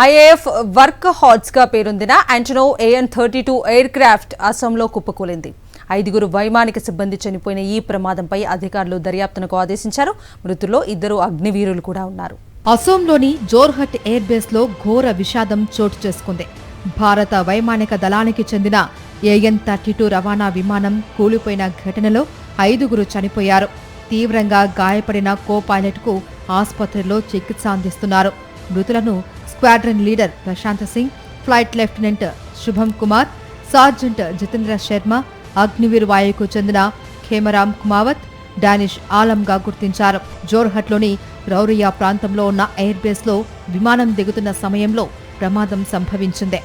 IAF work hots గా పేరొందిన యాంటనో AN-32 air craft అస్సాంలో కుప్పకూలింది. 5 వైమానిక సిబ్బంది చనిపోయిన ఈ ప్రమాదంపై అధికారులు దర్యాప్తునకు ఆదేశించారు. మృతుల్లో 2 అగ్నివీరులు కూడా ఉన్నారు. అసోంలోని జోర్హట్ ఎయిర్ బేస్ లో ఘోర విషాదం చోటు చేసుకుంది. భారత వైమానిక దళానికి చెందిన AN-32 రవాణా విమానం కూలిపోయిన ఘటనలో 5 చనిపోయారు. తీవ్రంగా గాయపడిన కో పైలట్ కు ఆసుపత్రిలో చికిత్స అందిస్తున్నారు. మృతులను squadron leader Prashant Singh, flight lieutenant Shubham Kumar, sergeant Jitendra Sharma, Agniveer వాయుకు చెందిన ఖేమరామ్ కుమావత్, డానిష్ ఆలంగా గుర్తించారు. జోర్హట్లోని రౌరియా ప్రాంతంలో ఉన్న ఎయిర్ బేస్ లో విమానం దిగుతున్న సమయంలో ప్రమాదం సంభవించింది.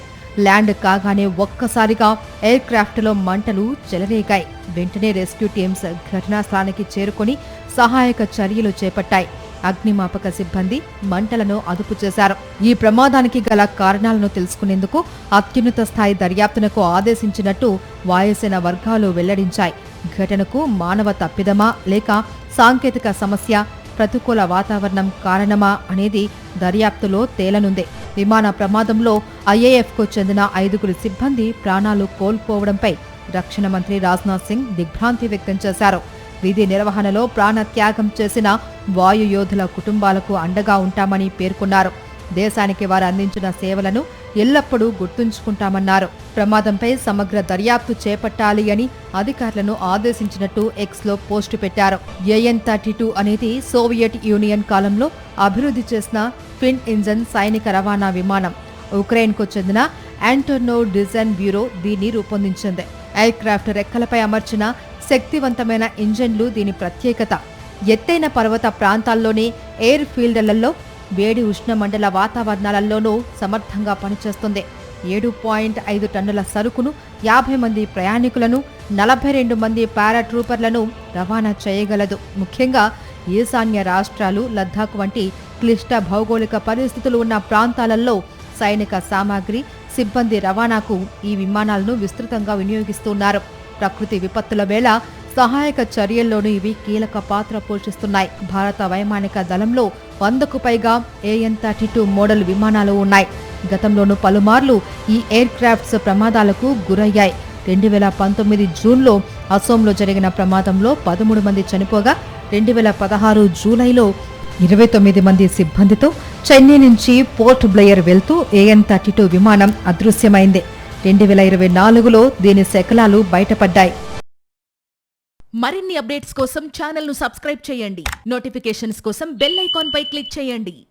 ల్యాండ్ కాగానే ఒక్కసారిగా ఎయిర్ క్రాఫ్ట్ లో మంటలు చెలరేగాయి. వెంటనే రెస్క్యూ టీమ్స్ ఘటనా స్థలానికి చేరుకుని సహాయక చర్యలు చేపట్టాయి. అగ్నిమాపక సిబ్బంది మంటలను అదుపు చేశారు. ఈ ప్రమాదానికి గల కారణాలను తెలుసుకునేందుకు అత్యున్నత స్థాయి దర్యాప్తునకు ఆదేశించినట్టు వాయుసేన వర్గాలు వెల్లడించాయి. ఘటనకు మానవ తప్పిదమా లేక సాంకేతిక సమస్య, ప్రతికూల వాతావరణం కారణమా అనేది దర్యాప్తులో తేలనుంది. విమాన ప్రమాదంలో ఐఏఎఫ్కు చెందిన 5 సిబ్బంది ప్రాణాలు కోల్పోవడంపై రక్షణ మంత్రి రాజ్నాథ్ సింగ్ దిగ్భ్రాంతి వ్యక్తం చేశారు. విధి నిర్వహణలో ప్రాణ త్యాగం చేసిన వాయు యోధుల కుటుంబాలకు అండగా ఉంటామని పేర్కొన్నారు. దేశానికి వారు అందించిన సేవలను ఎల్లప్పుడూ గుర్తుంచుకుంటామన్నారు. ప్రమాదంపై సమగ్ర దర్యాప్తు చేపట్టాలి అని అధికారులను ఆదేశించినట్టు ఎక్స్లో పోస్టు పెట్టారు. AN-32 అనేది సోవియట్ యూనియన్ కాలంలో అభివృద్ధి చేసిన ట్విన్ ఇంజన్ సైనిక రవాణా విమానం. ఉక్రెయిన్కు చెందిన యాంటోనో డిజైన్ బ్యూరో దీన్ని రూపొందించింది. ఎయిర్ క్రాఫ్ట్ రెక్కలపై అమర్చిన శక్తివంతమైన ఇంజన్లు దీని ప్రత్యేకత. ఎత్తైన పర్వత ప్రాంతాల్లోని ఎయిర్ ఫీల్డ్లలో, వేడి ఉష్ణమండల వాతావరణాలలోనూ సమర్థంగా పనిచేస్తుంది. 7.5 టన్నుల సరుకును, 50 మంది ప్రయాణికులను, 42 మంది పారాట్రూపర్లను రవాణా చేయగలదు. ముఖ్యంగా ఈశాన్య రాష్ట్రాలు, లద్దాఖ్ వంటి క్లిష్ట భౌగోళిక పరిస్థితులు ఉన్న ప్రాంతాలలో సైనిక సామాగ్రి, సిబ్బంది రవాణాకు ఈ విమానాలను విస్తృతంగా వినియోగిస్తున్నారు. ప్రకృతి విపత్తుల వేళ సహాయక చర్యల్లోనూ ఇవి కీలక పాత్ర పోషిస్తున్నాయి. భారత వైమానిక దళంలో 100కు పైగా AN-32 మోడల్ విమానాలు ఉన్నాయి. గతంలోనూ పలుమార్లు ఈ ఎయిర్ క్రాఫ్ట్స్ ప్రమాదాలకు గురయ్యాయి. 2019 జూన్లో అసోంలో జరిగిన ప్రమాదంలో 13 మంది చనిపోగా 2016 జూలైలో 29 మంది సిబ్బందితో చెన్నై నుంచి పోర్ట్ బ్లెయిర్ వెళ్తూ AN-32 విమానం అదృశ్యమైంది. 2024లో దీని శకలాలు బయటపడ్డాయి. మరిన్ని అప్డేట్స్ కోసం ఛానల్ ను సబ్స్క్రైబ్ చేయండి. నోటిఫికేషన్స్ కోసం బెల్ ఐకాన్ పై క్లిక్ చేయండి.